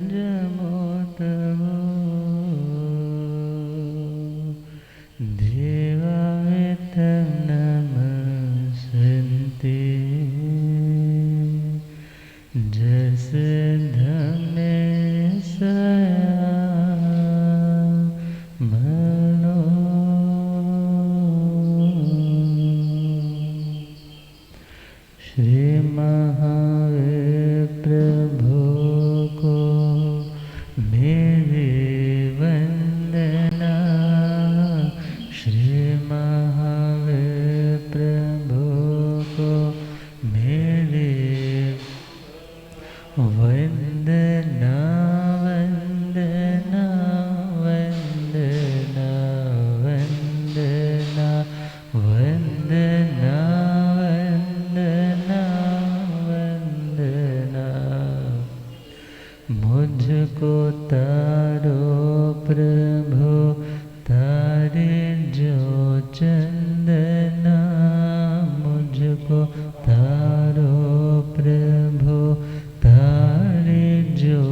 जमोतमो देवामितं नमस्ते जसधमे सयामनो श्री महावीर प्रभु को मेरी वंदना। श्री महावीर प्रभु को मेरी वंदना वंदना वंदना वंदना वंदना वंदना वंदना। मुझको तारो प्रभु तारे जो चंदना। मुझको तारो प्रभु तारे जो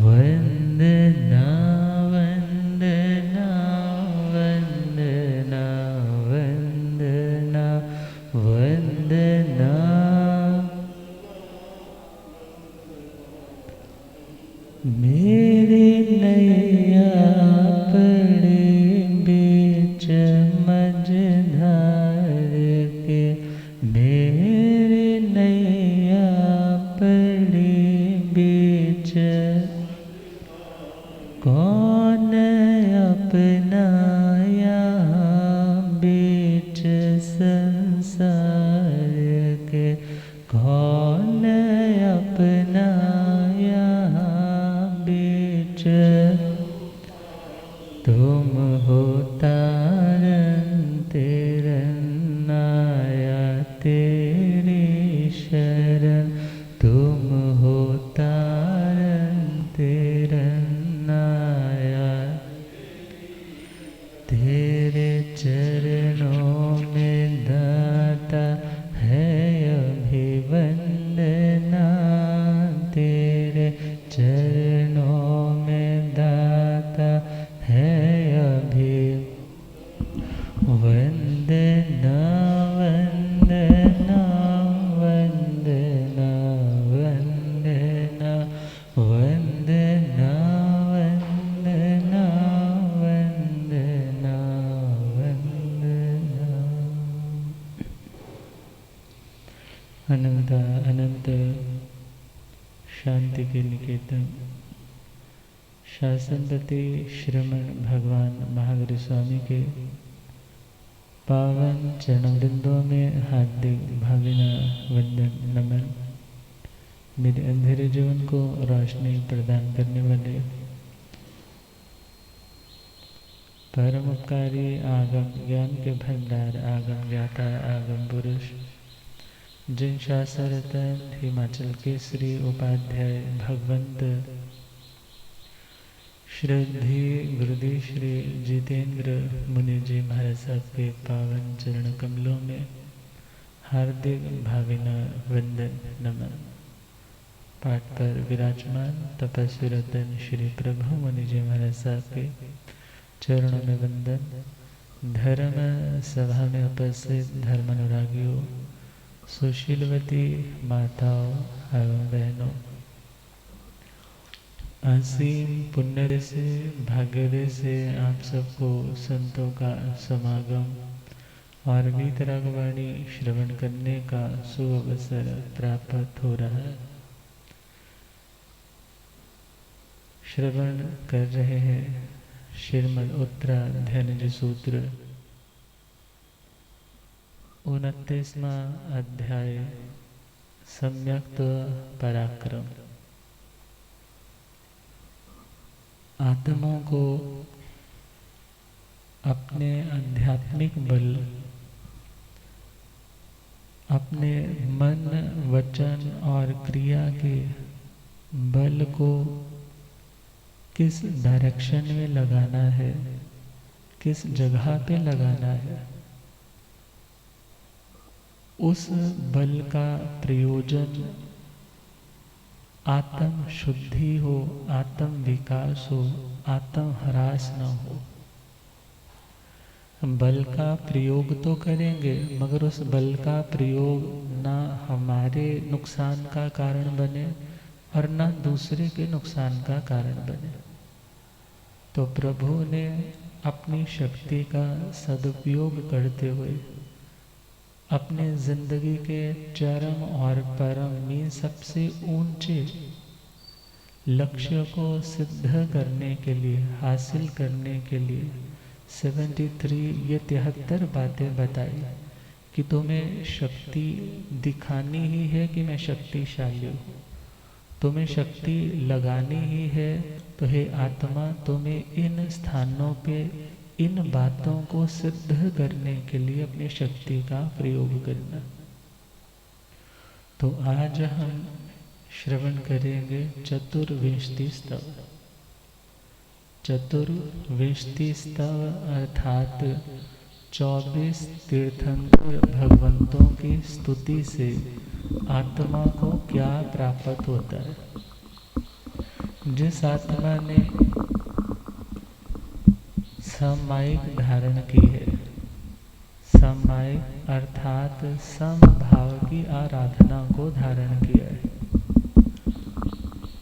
वंदना वंदना वंदना वंदना वंदना। मेरी नैया पड़े बीच मझधार के। मेरी नैया पड़े बीच कौन अपना यहाँ बीच संसार के। कौन अपना यहाँ बीच। तुम हो तारन तेरन आया तेरी शरण। तुम हो तारन तेरन आया तेरे चरणों में दाता है अभिवंदना। तेरे चरणों में दाता है अभिवंदना वंदना वंदना वंदना वंदना वंदना वंदना वंदना। अनंत अनंत शांति के निकेतन शासनपति श्रमण भगवान महावीर स्वामी के पावन चरणवृंदों में हार्दिक भावना वंदन नमन। मेरे अंधेरे जीवन को रोशनी प्रदान करने वाले परम उपकारी आगम ज्ञान के भंडार आगम ज्ञाता आगम पुरुष जिन शासरतन हिमाचल केसरी उपाध्याय भगवंत श्रद्धेय गुरुदेव श्री जितेंद्र मुनि जी महाराज साहब के पावन चरण कमलों में हार्दिक भावना वंदन नमन। पाठ पर विराजमान तपस्वी रतन श्री प्रभु मुनि जी महाराज साहब के चरणों में वंदन। धर्म सभा में उपस्थित धर्मानुरागियों, सुशीलवती माताओं एवं बहनों, असीम पुण्य से भाग्य से आप सबको संतों का समागम और वीतरागवाणी श्रवण करने का शुभ अवसर प्राप्त हो रहा है। श्रवण कर रहे हैं श्रीमद् उत्तराध्ययन सूत्र 29वां अध्याय सम्यक्त पराक्रम। आत्मा को अपने आध्यात्मिक बल, अपने मन वचन और क्रिया के बल को किस डायरेक्शन में लगाना है, किस जगह पे लगाना है, उस बल का प्रयोजन आत्म शुद्धि हो, आत्म विकास हो, आत्म ह्रास न हो। बल का प्रयोग तो करेंगे, मगर उस बल का प्रयोग ना हमारे नुकसान का कारण बने और ना दूसरे के नुकसान का कारण बने। तो प्रभु ने अपनी शक्ति का सदुपयोग करते हुए अपने जिंदगी के चरम और परम में सबसे ऊंचे लक्ष्य को सिद्ध करने के लिए, हासिल करने के लिए 73 ये 73 बातें बताई कि तुम्हें शक्ति दिखानी ही है कि मैं शक्तिशाली हूँ, तुम्हें शक्ति लगानी ही है। तो हे आत्मा, तुम्हें इन स्थानों पे इन बातों को सिद्ध करने के लिए अपनी शक्ति का प्रयोग करना। तो आज हम श्रवण करेंगे चतुर्विंशति स्तव। चतुर्विंशति स्तव अर्थात 24 तीर्थंकर भगवंतों की स्तुति से आत्मा को क्या प्राप्त होता है। जिस आत्मा ने समायिक धारण की है, समायिक अर्थात समभाव की आराधना को धारण किया है,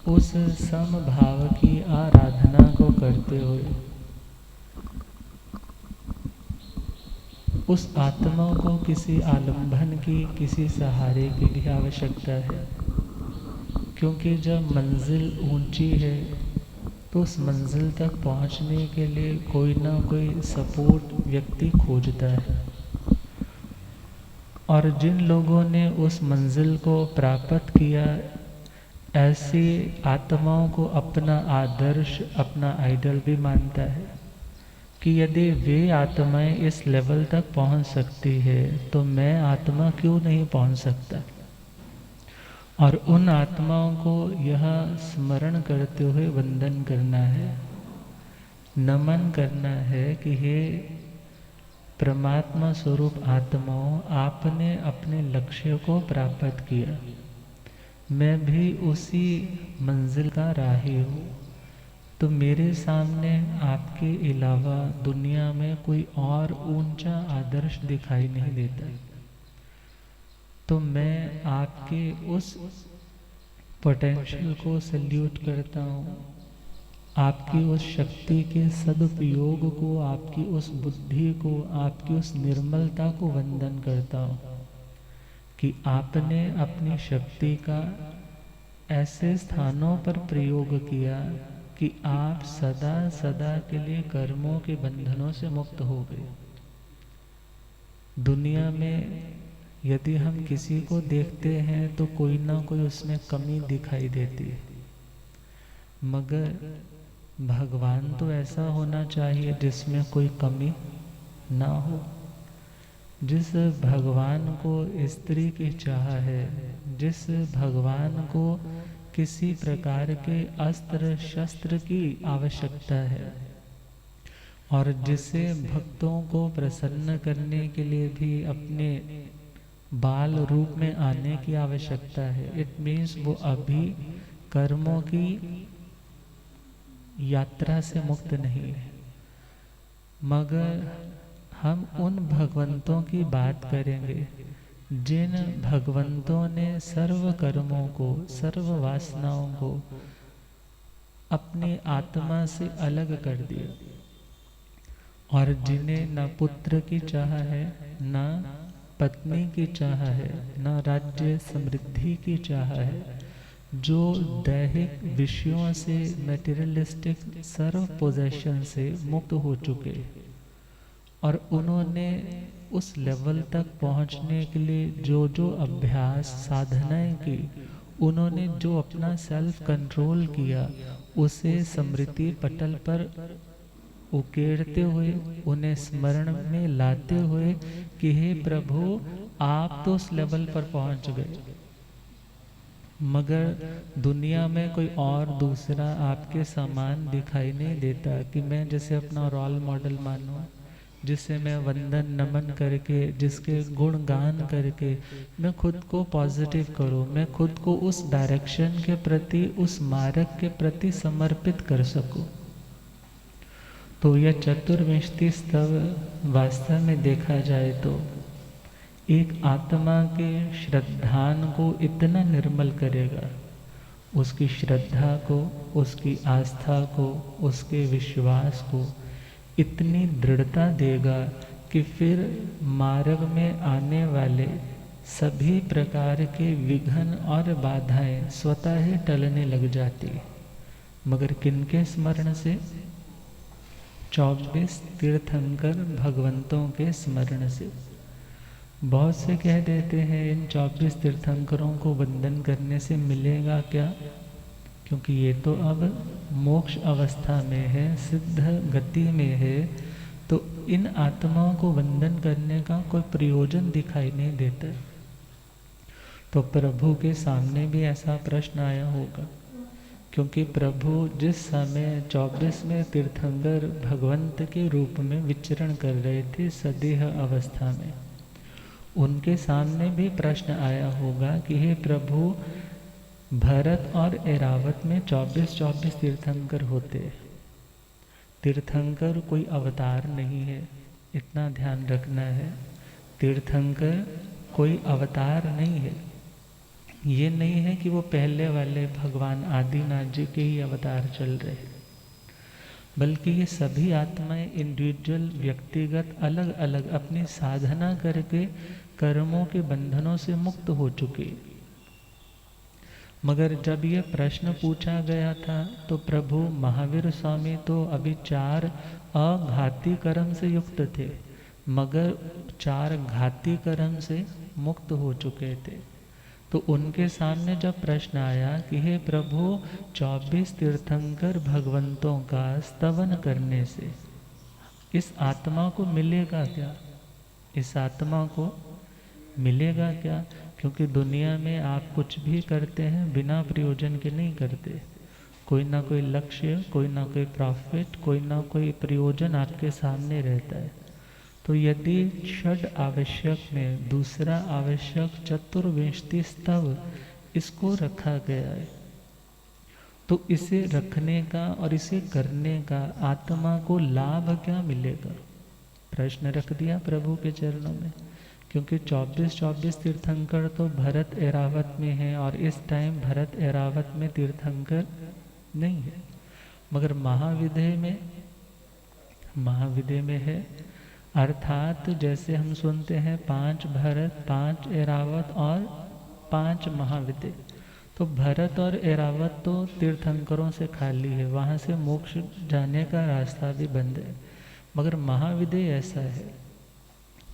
उस समभाव की आराधना को करते हुए उस आत्मा को किसी आलंबन की, किसी सहारे की भी आवश्यकता है। क्योंकि जब मंजिल ऊंची है तो उस मंजिल तक पहुंचने के लिए कोई ना कोई सपोर्ट व्यक्ति खोजता है। और जिन लोगों ने उस मंजिल को प्राप्त किया, ऐसी आत्माओं को अपना आदर्श, अपना आइडल भी मानता है कि यदि वे आत्माएं इस लेवल तक पहुंच सकती है तो मैं आत्मा क्यों नहीं पहुंच सकता। और उन आत्माओं को यह स्मरण करते हुए वंदन करना है, नमन करना है कि हे परमात्मा स्वरूप आत्माओं, आपने अपने लक्ष्य को प्राप्त किया, मैं भी उसी मंजिल का राही हूँ। तो मेरे सामने आपके अलावा दुनिया में कोई और ऊंचा आदर्श दिखाई नहीं देता। तो मैं आपके उस पोटेंशियल को सल्यूट करता हूँ, आपकी उस शक्ति के सदुपयोग को, आपकी उस बुद्धि को, आपकी उस निर्मलता को वंदन करता हूँ कि आपने अपनी शक्ति का ऐसे स्थानों पर प्रयोग किया कि आप सदा सदा के लिए कर्मों के बंधनों से मुक्त हो गए। दुनिया में यदि हम किसी को देखते हैं तो कोई ना कोई उसमें कमी दिखाई देती है, मगर भगवान तो ऐसा होना चाहिए जिसमें कोई कमी ना हो। जिस भगवान को स्त्री की चाह है, जिस भगवान को किसी प्रकार के अस्त्र शस्त्र की आवश्यकता है, और जिसे भक्तों को प्रसन्न करने के लिए भी अपने बाल रूप में आने की आवश्यकता है, इट मीन्स वो अभी कर्मों की यात्रा से मुक्त नहीं है। मगर हम उन भगवंतों की बात करेंगे जिन भगवंतों ने सर्व कर्मों को, सर्व वासनाओं को अपनी आत्मा से अलग कर दिया, और जिन्हें न पुत्र की चाह है, न पत्नी की चाह है, न राज्य समृद्धि की चाह है, जो दैहिक विषयों से, मैटेरियलिस्टिक सर्व पोजेशन से मुक्त हो चुके, और उन्होंने उस लेवल तक पहुंचने के लिए जो जो अभ्यास साधनाएं की, उन्होंने जो अपना सेल्फ कंट्रोल किया, उसे स्मृति पटल पर उकेरते हुए, उन्हें स्मरण में लाते हुए कि हे प्रभु, आप तो उस लेवल पर पहुंच गए, मगर दुनिया में कोई और दूसरा आपके समान दिखाई नहीं देता कि मैं जैसे अपना रोल मॉडल मानूं, जिसे मैं वंदन नमन करके, जिसके गुणगान करके मैं खुद को पॉजिटिव करूं, मैं खुद को उस डायरेक्शन के प्रति, उस मार्ग के प्रति समर्पित कर सकूं। तो यह चतुर्विंशति स्तव वास्तव में देखा जाए तो एक आत्मा के श्रद्धान को इतना निर्मल करेगा, उसकी श्रद्धा को, उसकी आस्था को, उसके विश्वास को इतनी दृढ़ता देगा कि फिर मार्ग में आने वाले सभी प्रकार के विघ्न और बाधाएं स्वतः ही टलने लग जाती। मगर किनके स्मरण से? 24 तीर्थंकर भगवंतों के स्मरण से। बहुत से कह देते हैं इन 24 तीर्थंकरों को वंदन करने से मिलेगा क्या, क्योंकि ये तो अब मोक्ष अवस्था में है, सिद्ध गति में है, तो इन आत्माओं को वंदन करने का कोई प्रयोजन दिखाई नहीं देता। तो प्रभु के सामने भी ऐसा प्रश्न आया होगा, क्योंकि प्रभु जिस समय 24वें तीर्थंकर भगवंत के रूप में विचरण कर रहे थे सदेह अवस्था में, उनके सामने भी प्रश्न आया होगा कि हे प्रभु, भरत और ऐरावत में 24 तीर्थंकर होते। तीर्थंकर कोई अवतार नहीं है, इतना ध्यान रखना है। तीर्थंकर कोई अवतार नहीं है। ये नहीं है कि वो पहले वाले भगवान आदिनाथ जी के ही अवतार चल रहे, बल्कि ये सभी आत्माएं इंडिविजुअल, व्यक्तिगत, अलग अलग अपनी साधना करके कर्मों के बंधनों से मुक्त हो चुके। मगर जब ये प्रश्न पूछा गया था तो प्रभु महावीर स्वामी तो अभी 4 अघाती कर्म से युक्त थे, मगर 4 घाती कर्म से मुक्त हो चुके थे। तो उनके सामने जब प्रश्न आया कि हे प्रभु, 24 तीर्थंकर भगवंतों का स्तवन करने से इस आत्मा को मिलेगा क्या? इस आत्मा को मिलेगा क्या? क्योंकि दुनिया में आप कुछ भी करते हैं बिना प्रयोजन के नहीं करते। कोई ना कोई लक्ष्य, कोई ना कोई प्रॉफिट, कोई ना कोई प्रयोजन आपके सामने रहता है। तो यदि षड आवश्यक में दूसरा आवश्यक चतुर्विंशति स्तव इसको रखा गया है, तो इसे रखने का और इसे करने का आत्मा को लाभ क्या मिलेगा? प्रश्न रख दिया प्रभु के चरणों में। क्योंकि 24 तीर्थंकर तो भरत ऐरावत में है और इस टाइम भरत ऐरावत में तीर्थंकर नहीं है, मगर महाविदय में है। अर्थात जैसे हम सुनते हैं 5 भरत, 5 ऐरावत और 5 महाविदय, तो भरत और ऐरावत तो तीर्थंकरों से खाली है, वहाँ से मोक्ष जाने का रास्ता भी बंद है। मगर महाविदय ऐसा है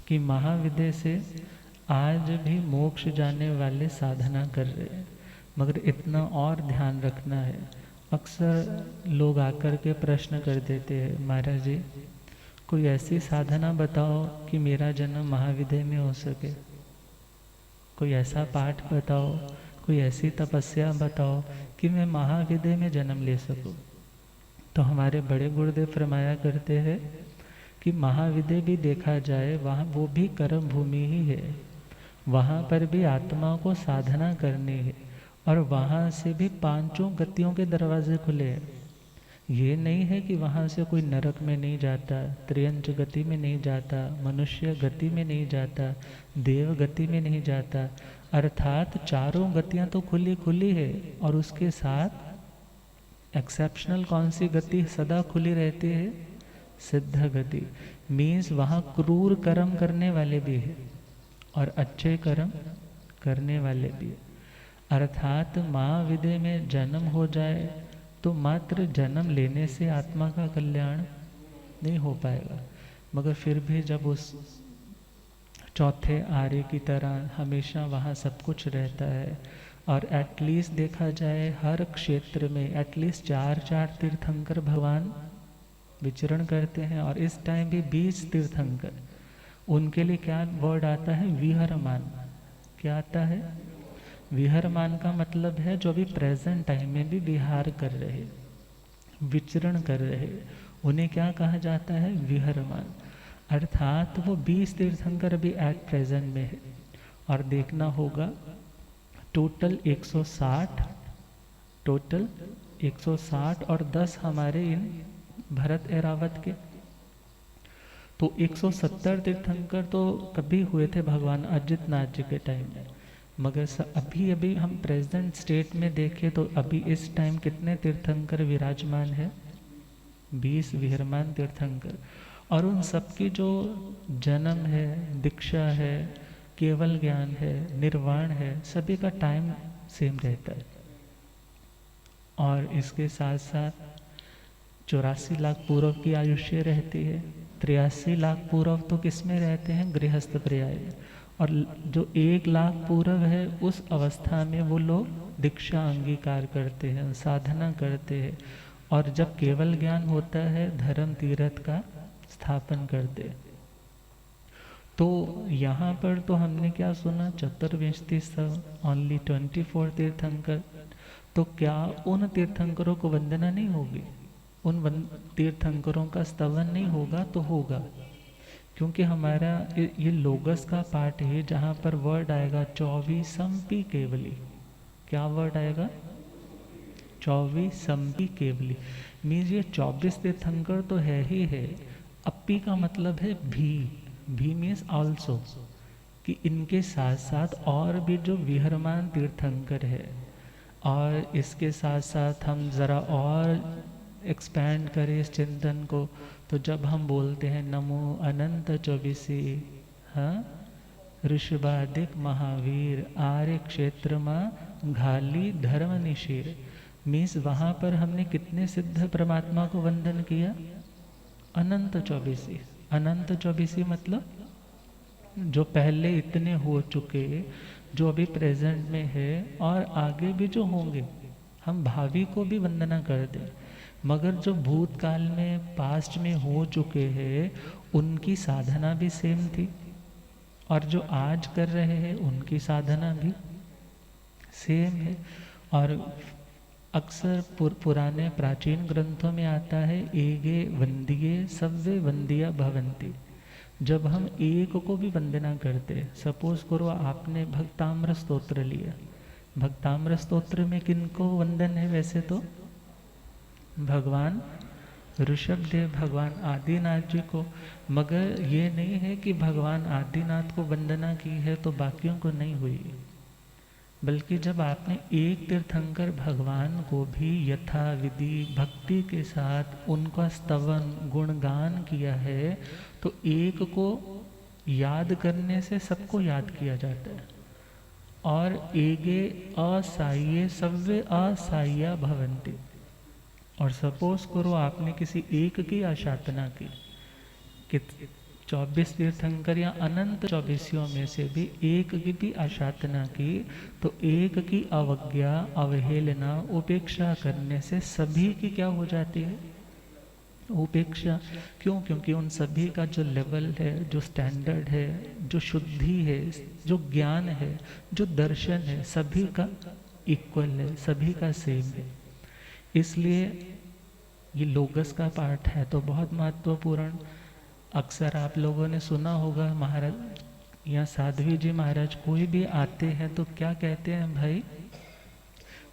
कि महाविदय से आज भी मोक्ष जाने वाले साधना कर रहे हैं। मगर इतना और ध्यान रखना है, अक्सर लोग आकर के प्रश्न कर देते हैं, महाराज जी कोई ऐसी साधना बताओ कि मेरा जन्म महाविदय में हो सके, कोई ऐसा पाठ बताओ, कोई ऐसी तपस्या बताओ कि मैं महाविदय में जन्म ले सकूं। तो हमारे बड़े गुरुदेव फरमाया करते हैं कि महाविदय भी देखा जाए, वहाँ वो भी कर्म भूमि ही है, वहाँ पर भी आत्मा को साधना करनी है और वहाँ से भी 5 गतियों के दरवाजे खुले हैं। ये नहीं है कि वहाँ से कोई नरक में नहीं जाता, त्रियंच गति में नहीं जाता, मनुष्य गति में नहीं जाता, देव गति में नहीं जाता। अर्थात 4 गतियाँ तो खुली खुली है और उसके साथ एक्सेप्शनल कौन सी गति सदा खुली रहती है? सिद्ध गति। मीन्स वहाँ क्रूर कर्म करने वाले भी है और अच्छे कर्म करने वाले भी है। अर्थात महाविदय में जन्म हो जाए तो मात्र जन्म लेने से आत्मा का कल्याण नहीं हो पाएगा, मगर फिर भी जब उस चौथे आर्य की तरह हमेशा वहाँ सब कुछ रहता है और एटलीस्ट देखा जाए हर क्षेत्र में एटलीस्ट 4 तीर्थंकर भगवान विचरण करते हैं। और इस टाइम भी 20 तीर्थंकर, उनके लिए क्या वर्ड आता है? विहरमान। क्या आता है? विहरमान का मतलब है जो भी प्रेजेंट टाइम में भी विहार कर रहे, विचरण कर रहे, उन्हें क्या कहा जाता है? विहरमान। अर्थात वो 20 तीर्थंकर अभी एट प्रेजेंट में है। और देखना होगा टोटल 160, टोटल 160 और 10 हमारे इन भरत एरावत के, तो 170 तीर्थंकर तो कभी हुए थे भगवान अजितनाथ जी के टाइम में। मगर अभी अभी हम प्रेजेंट स्टेट में देखें तो अभी इस टाइम कितने तीर्थंकर विराजमान है? 20 विहरमान तीर्थंकर। और उन सबकी जो जन्म है, दीक्षा है, केवल ज्ञान है, निर्वाण है, सभी का टाइम सेम रहता है। और इसके साथ साथ 84 लाख पूर्व की आयुष्य रहती है, 83 लाख पूर्व तो किस में रहते हैं? गृहस्थ पर्याय में। और जो 1 लाख पूर्व है उस अवस्था में वो लोग दीक्षा अंगीकार करते हैं, साधना करते हैं, और जब केवल ज्ञान होता है धर्म तीर्थ का स्थापन करते हैं। तो यहाँ पर तो हमने क्या सुना? चतुर्विंशति सब, ओनली 24 तीर्थंकर। तो क्या उन तीर्थंकरों को वंदना नहीं होगी? उन तीर्थंकरों का स्तवन नहीं होगा? तो होगा, क्योंकि हमारा ये लोगस का पाठ है जहाँ पर वर्ड आएगा 24 केवली। क्या वर्ड आएगा? 24 केवली। मीन्स ये 24 तीर्थंकर तो है ही है। अपी का मतलब है भी मीन्स ऑल्सो, कि इनके साथ साथ और भी जो विहरमान तीर्थंकर है। और इसके साथ साथ हम ज़रा और एक्सपैंड करें इस चिंतन को, तो जब हम बोलते हैं नमो अनंत 24, हाँ, ऋषभादिक महावीर आर्य क्षेत्र माँ घाली धर्म निशीर। मीन्स वहाँ पर हमने कितने सिद्ध परमात्मा को वंदन किया? अनंत 24। अनंत 24 मतलब जो पहले इतने हो चुके, जो अभी प्रेजेंट में है, और आगे भी जो होंगे। हम भावी को भी वंदना कर दें, मगर जो भूतकाल में पास्ट में हो चुके हैं उनकी साधना भी सेम थी, और जो आज कर रहे हैं उनकी साधना भी सेम है। और अक्सर पुराने प्राचीन ग्रंथों में आता है एगे वंदिये सव्वे वंदिया भवंती। जब हम एक को भी वंदना करते, सपोज करो आपने भक्ताम्र स्तोत्र लिया, भक्ताम्र स्तोत्र में किनको वंदन है? वैसे तो भगवान ऋषभदेव, भगवान आदिनाथ जी को। मगर ये नहीं है कि भगवान आदिनाथ को वंदना की है तो बाकियों को नहीं हुई, बल्कि जब आपने एक तीर्थंकर भगवान को भी यथा विधि भक्ति के साथ उनका स्तवन गुणगान किया है, तो एक को याद करने से सबको याद किया जाता है। और एगे असाह्य सव्य असाह्या भवंती। और सपोज करो आपने किसी एक की आशातना की, कि 24 तीर्थंकर या अनंत 24 में से भी एक की भी आशातना की, तो एक की अवज्ञा, अवहेलना, उपेक्षा करने से सभी की क्या हो जाती है? उपेक्षा। क्यों? क्योंकि उन सभी का जो लेवल है, जो स्टैंडर्ड है, जो शुद्धि है, जो ज्ञान है, जो दर्शन है, सभी का इक्वल है, सभी का सेम है। इसलिए ये लोगस का पाठ है तो बहुत महत्वपूर्ण। अक्सर आप लोगों ने सुना होगा महाराज या साध्वी जी महाराज कोई भी आते हैं तो क्या कहते हैं? भाई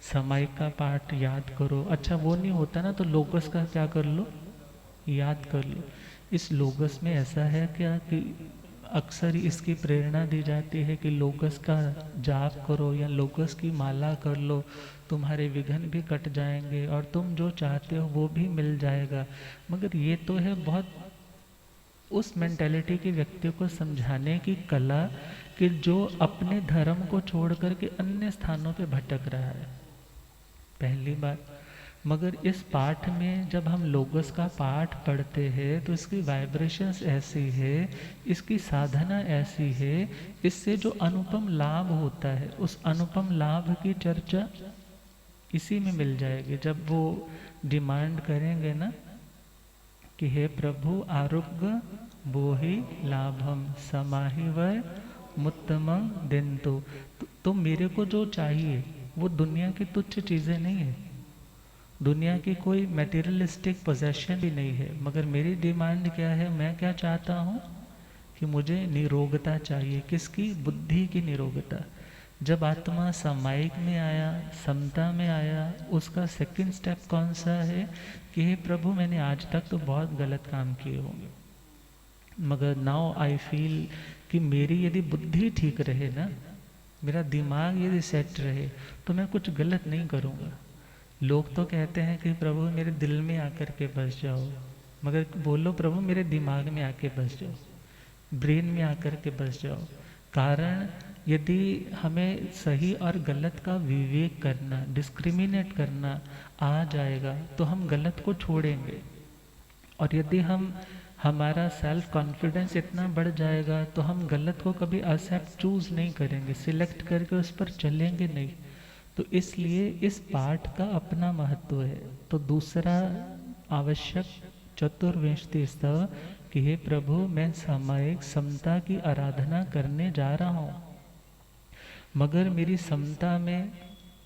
सामायिक का पाठ याद करो। अच्छा वो नहीं होता ना तो लोगस का क्या कर लो? याद कर लो। इस लोगस में ऐसा है क्या कि अक्सर इसकी प्रेरणा दी जाती है कि लोगस का जाप करो या लोगस की माला कर लो, तुम्हारे विघ्न भी कट जाएंगे और तुम जो चाहते हो वो भी मिल जाएगा। मगर ये तो है बहुत उस मेंटेलिटी के व्यक्ति को समझाने की कला कि जो अपने धर्म को छोड़ कर के अन्य स्थानों पे भटक रहा है, पहली बात। मगर इस पाठ में जब हम लोगस का पाठ पढ़ते हैं तो इसकी वाइब्रेशंस ऐसी है, इसकी साधना ऐसी है, इससे जो अनुपम लाभ होता है उस अनुपम लाभ की चर्चा इसी में मिल जाएगी। जब वो डिमांड करेंगे ना कि हे प्रभु आरोग्य बोहि लाभम समाहि वै मुत्तमं दिंतु, तो मेरे को जो चाहिए वो दुनिया की तुच्छ चीज़ें नहीं है। दुनिया की कोई मटेरियलिस्टिक पोजेशन भी नहीं है, मगर मेरी डिमांड क्या है, मैं क्या चाहता हूँ कि मुझे निरोगता चाहिए। किसकी? बुद्धि की निरोगता। जब आत्मा सामायिक में आया, समता में आया, उसका सेकंड स्टेप कौन सा है कि हे प्रभु, मैंने आज तक तो बहुत गलत काम किए होंगे, मगर नाउ आई फील कि मेरी यदि बुद्धि ठीक रहे ना, मेरा दिमाग यदि सेट रहे, तो मैं कुछ गलत नहीं करूँगा। लोग तो कहते हैं कि प्रभु मेरे दिल में आकर के बस जाओ, मगर बोलो प्रभु मेरे दिमाग में आके बस जाओ, ब्रेन में आकर के बस जाओ। कारण यदि हमें सही और गलत का विवेक करना, डिस्क्रिमिनेट करना आ जाएगा, तो हम गलत को छोड़ेंगे। और यदि हमारा सेल्फ कॉन्फिडेंस इतना बढ़ जाएगा, तो हम गलत को कभी एक्सेप्ट चूज नहीं करेंगे, सिलेक्ट करके उस पर चलेंगे नहीं। तो इसलिए इस पाठ का अपना महत्व है। तो दूसरा आवश्यक चतुर्विंशति स्तव कि हे प्रभु, मैं सामायिक समता की आराधना करने जा रहा हूँ, मगर मेरी समता में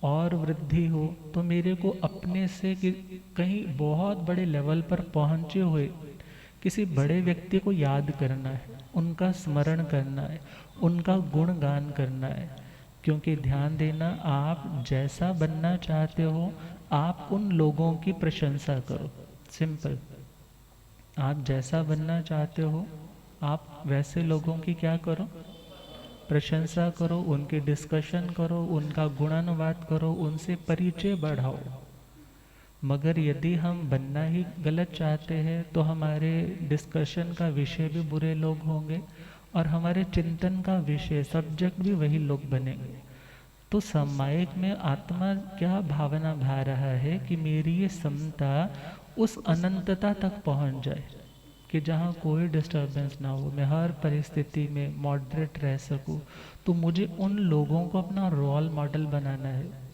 और वृद्धि हो तो मेरे को अपने से कहीं बहुत बड़े लेवल पर पहुँचे हुए किसी बड़े व्यक्ति को याद करना है, उनका स्मरण करना है, उनका गुणगान करना है। क्योंकि ध्यान देना, आप जैसा बनना चाहते हो, आप उन लोगों की प्रशंसा करो। सिंपल। आप जैसा बनना चाहते हो, आप वैसे लोगों की क्या करो? प्रशंसा करो, उनकी डिस्कशन करो, उनका गुणानुवाद करो, उनसे परिचय बढ़ाओ। मगर यदि हम बनना ही गलत चाहते हैं, तो हमारे डिस्कशन का विषय भी बुरे लोग होंगे और हमारे चिंतन का विषय, सब्जेक्ट भी वही लोग बनेंगे। तो सामायिक में आत्मा क्या भावना भा रहा है कि मेरी ये समता उस अनंतता तक पहुंच जाए कि जहाँ कोई डिस्टर्बेंस ना हो, मैं हर परिस्थिति में मॉडरेट रह सकूं। तो मुझे उन लोगों को अपना रोल मॉडल बनाना है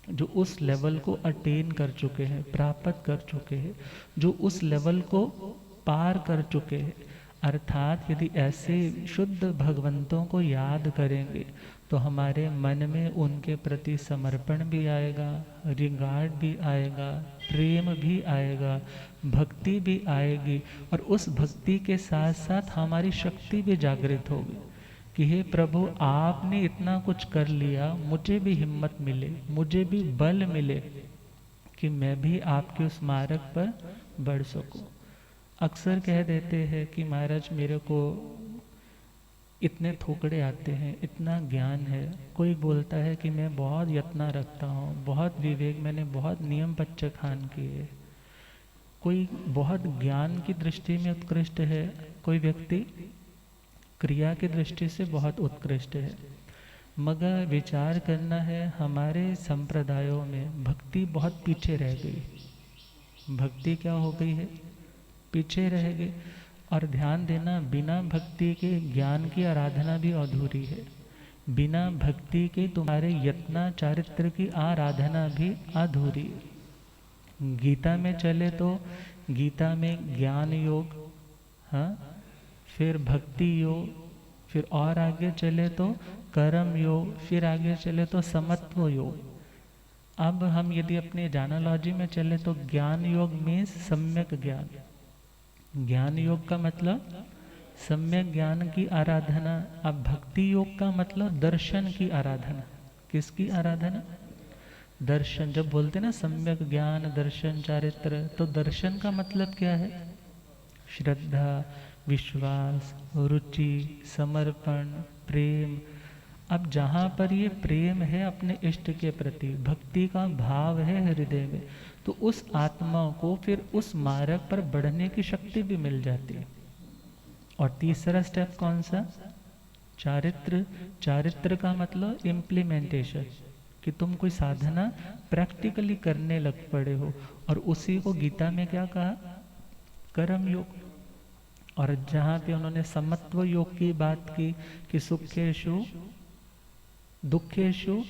जो उस लेवल को अटेन कर चुके हैं, प्राप्त कर चुके हैं, जो उस लेवल को पार कर चुके हैं। अर्थात यदि ऐसे शुद्ध भगवंतों को याद करेंगे, तो हमारे मन में उनके प्रति समर्पण भी आएगा, रिगार्ड भी आएगा, प्रेम भी आएगा, भक्ति भी आएगी। और उस भक्ति के साथ साथ हमारी शक्ति भी जागृत होगी कि हे प्रभु, आपने इतना कुछ कर लिया, मुझे भी हिम्मत मिले, मुझे भी बल मिले कि मैं भी आपके उस मार्ग पर बढ़ सकूं। अक्सर कह देते हैं कि महाराज मेरे को इतने थोकड़े आते हैं, इतना ज्ञान है। कोई बोलता है कि मैं बहुत यत्न रखता हूँ, बहुत विवेक, मैंने बहुत नियम पच्चखान किए। कोई बहुत ज्ञान की दृष्टि में उत्कृष्ट है, कोई व्यक्ति क्रिया की दृष्टि से बहुत उत्कृष्ट है। मगर विचार करना है, हमारे संप्रदायों में भक्ति बहुत पीछे रह गई। भक्ति क्या हो गई है? पीछे रह गई। और ध्यान देना, बिना भक्ति के ज्ञान की आराधना भी अधूरी है। बिना भक्ति के तुम्हारे यत्न चारित्र की आराधना भी अधूरी है। गीता में चले तो गीता में ज्ञान योग, हाँ, फिर भक्ति योग, फिर और आगे चले तो कर्म योग, फिर आगे चले तो समत्व योग। अब हम यदि अपने जानोलॉजी में चले तो ज्ञान योग मीन्स सम्यक ज्ञान। ज्ञान योग का मतलब सम्यक ज्ञान की आराधना। अब भक्ति योग का मतलब दर्शन की आराधना। किसकी आराधना? दर्शन। जब बोलते ना सम्यक ज्ञान, दर्शन, चारित्र, तो दर्शन का मतलब क्या है? श्रद्धा, विश्वास, रुचि, समर्पण, प्रेम। अब जहाँ पर ये प्रेम है अपने इष्ट के प्रति, भक्ति का भाव है हृदय में, तो उस आत्मा को फिर उस मार्ग पर बढ़ने की शक्ति भी मिल जाती है। और तीसरा स्टेप कौन सा? चारित्र। चारित्र का मतलब इम्प्लीमेंटेशन, कि तुम कोई साधना प्रैक्टिकली करने लग पड़े हो। और उसी को गीता में क्या कहा? कर्म योग। और जहाँ पे उन्होंने समत्व योग की बात की कि सुखेषु दुखेषु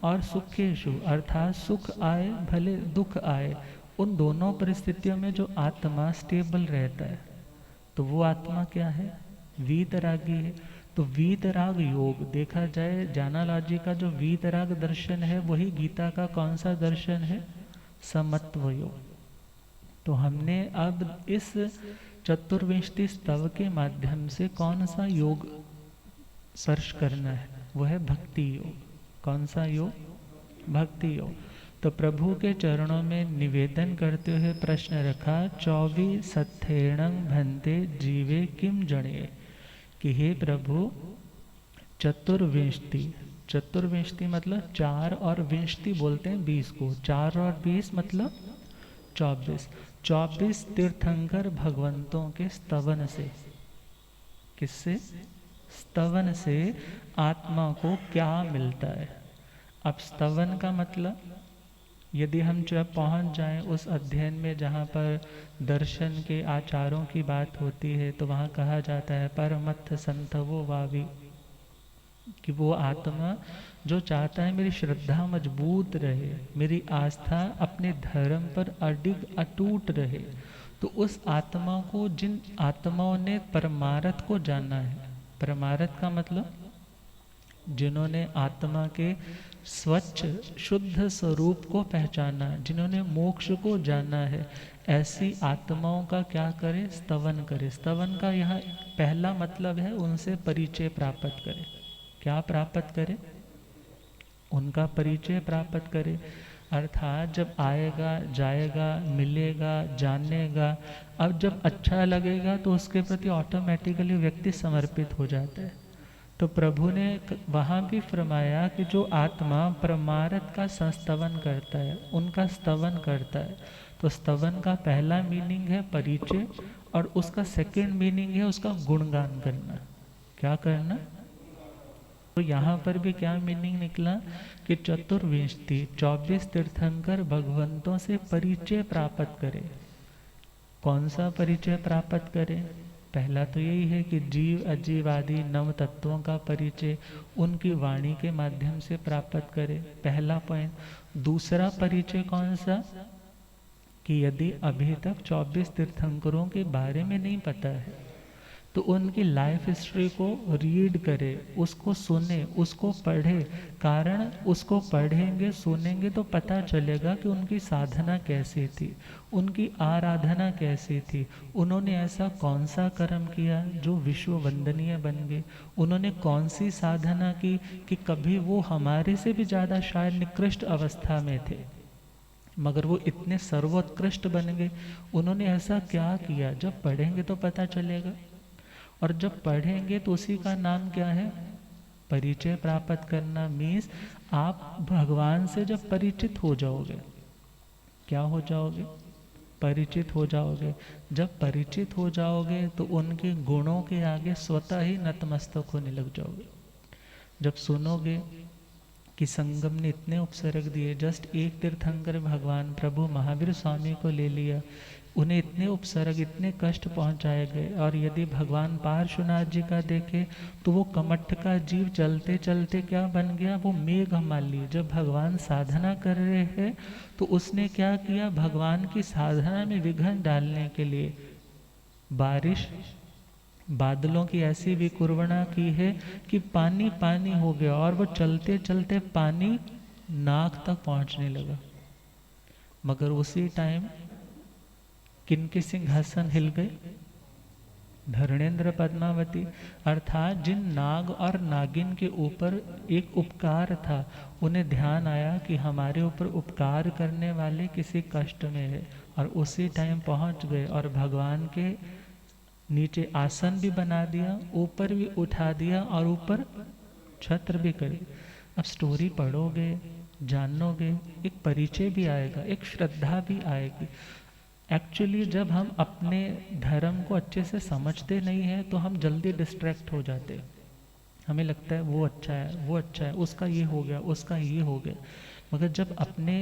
और सुखेषु, अर्थात सुख आए भले दुख आए, उन दोनों परिस्थितियों में जो आत्मा स्टेबल रहता है, तो वो आत्मा क्या है? वीतरागी है। तो वीतराग योग देखा जाए, जानालॉजी का जो वीतराग दर्शन है, वही गीता का कौन सा दर्शन है? समत्व योग। तो हमने अब इस चतुर्विंशति स्तव के माध्यम से कौन सा योग स्पर्श करना है, वह है भक्ति योग। कौन सा योग? भक्ति योग। तो प्रभु के चरणों में निवेदन करते हुए प्रश्न रखा, 24 सत्थेणं भन्ते जीवे किम जणे, कि हे प्रभु चतुर्विंशति, चतुर्विंशति मतलब 4 और विंशति बोलते हैं 20 को, 4 और 20 मतलब 24, 24 तीर्थंकर भगवंतों के स्तवन से, किससे? स्तवन से आत्मा को क्या मिलता है। अब स्तवन का मतलब, यदि हम जब पहुंच जाएं उस अध्ययन में जहाँ पर दर्शन के आचारों की बात होती है, तो वहाँ कहा जाता है परमत्थ संतवो वावी, कि वो आत्मा जो चाहता है मेरी श्रद्धा मजबूत रहे, मेरी आस्था अपने धर्म पर अडिग अटूट रहे, तो उस आत्मा को, जिन आत्माओं ने परमार्थ को जाना है, परमार्थ का मतलब जिन्होंने आत्मा के स्वच्छ शुद्ध स्वरूप को पहचाना, जिन्होंने मोक्ष को जाना है, ऐसी आत्माओं का क्या करे? स्तवन करे। स्तवन का यहाँ पहला मतलब है उनसे परिचय प्राप्त करे। क्या प्राप्त करे? उनका परिचय प्राप्त करे। अर्थात जब आएगा, जाएगा, मिलेगा, जानेगा, अब जब अच्छा लगेगा तो उसके प्रति ऑटोमेटिकली व्यक्ति समर्पित हो जाता है। तो प्रभु ने वहाँ भी फरमाया कि जो आत्मा परमार्थ का संस्तवन करता है, उनका स्तवन करता है, तो स्तवन का पहला मीनिंग है परिचय, और उसका सेकंड मीनिंग है उसका गुणगान करना। क्या करना? तो यहाँ पर भी क्या मीनिंग निकला कि चतुर्विंशति 24 तीर्थंकर भगवंतों से परिचय प्राप्त करे। कौन सा परिचय प्राप्त करे? पहला तो यही है कि जीव अजीव आदि नव तत्वों का परिचय उनकी वाणी के माध्यम से प्राप्त करे, पहला पॉइंट। दूसरा परिचय कौन सा? कि यदि अभी तक 24 तीर्थंकरों के बारे में नहीं पता है, तो उनकी लाइफ हिस्ट्री को रीड करे, उसको सुने, उसको पढ़े। कारण उसको पढ़ेंगे, सुनेंगे तो पता चलेगा कि उनकी साधना कैसी थी, उनकी आराधना कैसी थी, उन्होंने ऐसा कौन सा कर्म किया जो विश्व वंदनीय बन गए, उन्होंने कौन सी साधना की कि कभी वो हमारे से भी ज़्यादा शायद निकृष्ट अवस्था में थे मगर वो इतने सर्वोत्कृष्ट बन गए। उन्होंने ऐसा क्या किया? जब पढ़ेंगे तो पता चलेगा। और जब पढ़ेंगे तो उसी का नाम क्या है? परिचय प्राप्त करना। मीन्स आप भगवान से जब परिचित हो जाओगे, क्या हो जाओगे? परिचित हो जाओगे। जब परिचित हो जाओगे तो उनके गुणों के आगे स्वतः ही नतमस्तक होने लग जाओगे। जब सुनोगे कि संगम ने इतने उपसर्ग दिए, जस्ट एक तीर्थंकर भगवान प्रभु महावीर स्वामी को ले लिया, उन्हें इतने उपसर्ग, इतने कष्ट पहुंचाए गए। और यदि भगवान पार्श्वनाथ जी का देखे तो वो कमठ का जीव चलते चलते क्या बन गया? वो मेघमाली। जब भगवान साधना कर रहे हैं तो उसने क्या किया? भगवान की साधना में विघ्न डालने के लिए बारिश, बादलों की ऐसी विकुर्वणा की है कि पानी पानी हो गया, और वो चलते चलते पानी नाक तक पहुंचने लगा। मगर उसी टाइम किनके सिंहासन हिल गए? धरणेन्द्र पद्मावती। अर्थात जिन नाग और नागिन के ऊपर एक उपकार था, उन्हें ध्यान आया कि हमारे ऊपर उपकार करने वाले किसी कष्ट में है, और उसी टाइम पहुंच गए और भगवान के नीचे आसन भी बना दिया, ऊपर भी उठा दिया और ऊपर छत्र भी कर दिया। अब स्टोरी पढ़ोगे, जानोगे, एक परिचय भी आएगा, एक श्रद्धा भी आएगी। एक्चुअली जब हम अपने धर्म को अच्छे से समझते नहीं हैं तो हम जल्दी डिस्ट्रैक्ट हो जाते हैं। हमें लगता है वो अच्छा है, वो अच्छा है, उसका ये हो गया, उसका ये हो गया। मगर जब अपने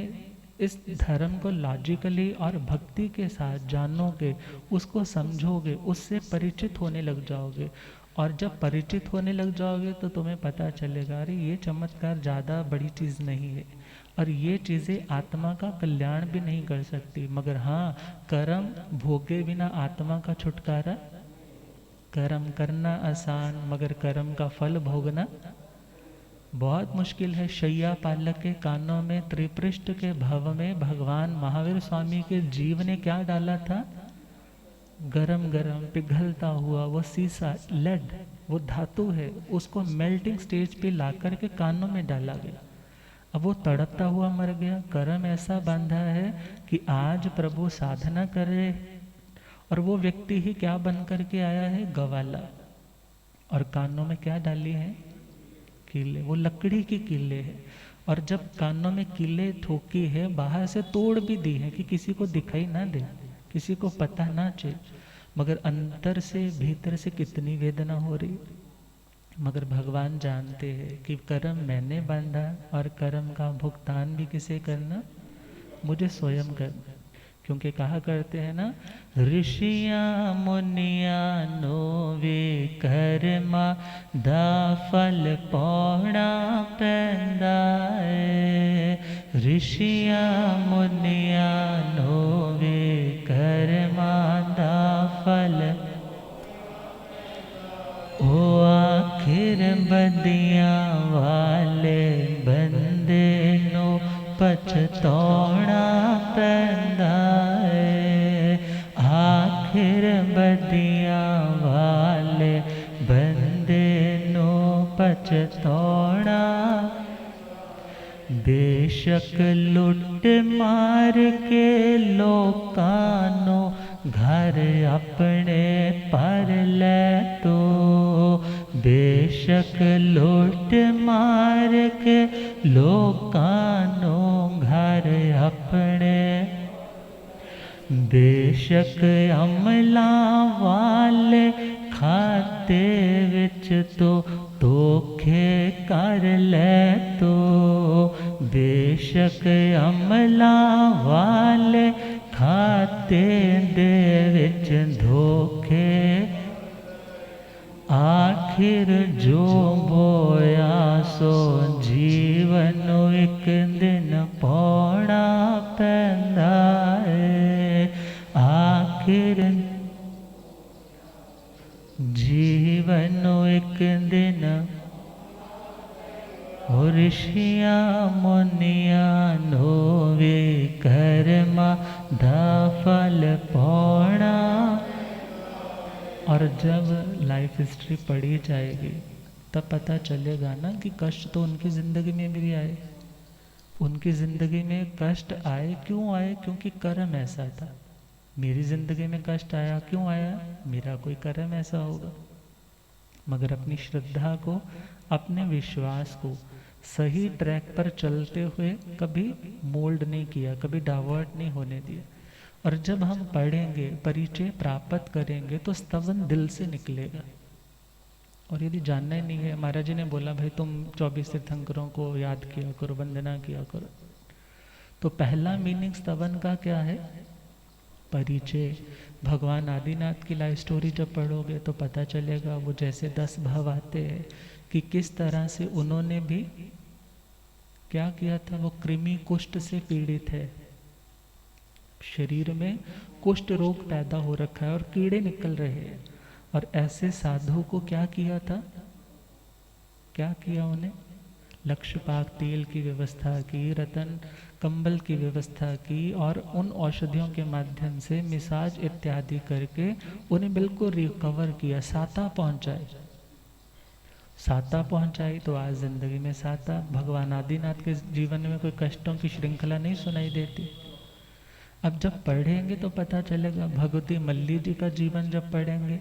इस धर्म को लॉजिकली और भक्ति के साथ जानोगे, उसको समझोगे, उससे परिचित होने लग जाओगे, और जब परिचित होने लग जाओगे तो तुम्हें पता चलेगा अरे ये चमत्कार ज़्यादा बड़ी चीज़ नहीं है, और ये चीज़ें आत्मा का कल्याण भी नहीं कर सकती। मगर हाँ, कर्म भोगे बिना आत्मा का छुटकारा, कर्म करना आसान मगर कर्म का फल भोगना बहुत मुश्किल है। शैया पालक के कानों में त्रिपृष्ठ के भव में भगवान महावीर स्वामी के जीव ने क्या डाला था? गरम गरम पिघलता हुआ वो सीसा, लेड, वो धातु है, उसको मेल्टिंग स्टेज पे ला करके कानों में डाला गया। अब वो तड़पता हुआ मर गया। कर्म ऐसा बांधा है कि आज प्रभु साधना कर रहे, और वो व्यक्ति ही क्या बन करके आया है? गवाला। और कानों में क्या डाली है? कीले। वो लकड़ी की कीले है। और जब कानों में कीले ठोकी है, बाहर से तोड़ भी दी है कि किसी को दिखाई ना दे, किसी को पता ना चले, मगर अंतर से भीतर से कितनी वेदना हो रही। मगर भगवान जानते हैं कि कर्म मैंने बांधा, और कर्म का भुगतान भी किसे करना? मुझे स्वयं करना। क्योंकि कहा करते हैं ना, ऋषियाँ मुनियाँ नो वे कर्मा दा फल पौना पैंदा है। ऋषियाँ मुनियाँ नो वे कर्मा दा फल, ओ आखिर बदियाँ वाले बंदे नो पछतौना पैंदा है। आखिर बदियाँ वाले बंदे नो पछतौना। बेशक लुट मार के लोकानो घर अपने पर ले तो, बेशक लुट मार के लोकानो घर अपने, बेशक अमला वाले खाते विच तो धोखे कर ले तो, बेशक अमला वाले खाते दे विच धोखे। आखिर जो बोया सो जीवन एक दिन पौना पैंदा है। आखिर जीवन एक दिन, ऋषियाँ मुनियाँ नोवे कर्मा दा फल पौना। और जब लाइफ हिस्ट्री पढ़ी जाएगी तब पता चलेगा ना कि कष्ट तो उनकी ज़िंदगी में भी आए। उनकी ज़िंदगी में कष्ट आए, क्यों आए? क्योंकि कर्म ऐसा था। मेरी ज़िंदगी में कष्ट आया, क्यों आया? मेरा कोई कर्म ऐसा होगा। मगर अपनी श्रद्धा को, अपने विश्वास को सही ट्रैक पर चलते हुए कभी मोल्ड नहीं किया, कभी डाइवर्ट नहीं होने दिया। और जब हम पढ़ेंगे, परिचय प्राप्त करेंगे, तो स्तवन दिल से निकलेगा। और यदि जानना ही नहीं है, महाराज जी ने बोला भाई तुम 24 तीर्थंकरों को याद किया करो, वंदना किया करो, तो पहला मीनिंग स्तवन का क्या है? परिचय। भगवान आदिनाथ की लाइफ स्टोरी जब पढ़ोगे तो पता चलेगा, वो जैसे 10 भाव आते हैं कि किस तरह से उन्होंने भी क्या किया था। वो कृमि कुष्ठ से पीड़ित है, शरीर में कुष्ठ रोग पैदा हो रखा है और कीड़े निकल रहे हैं। और ऐसे साधु को क्या किया था? क्या किया उन्हें? लक्षपाक तेल की व्यवस्था की, रतन कंबल की व्यवस्था की, और उन औषधियों के माध्यम से मिसाज इत्यादि करके उन्हें बिल्कुल रिकवर किया, साता पहुंचाए। साता पहुंचाई तो आज जिंदगी में साता। भगवान आदिनाथ के जीवन में कोई कष्टों की श्रृंखला नहीं सुनाई देती। अब जब पढ़ेंगे तो पता चलेगा। भगवती मल्ली जी का जीवन जब पढ़ेंगे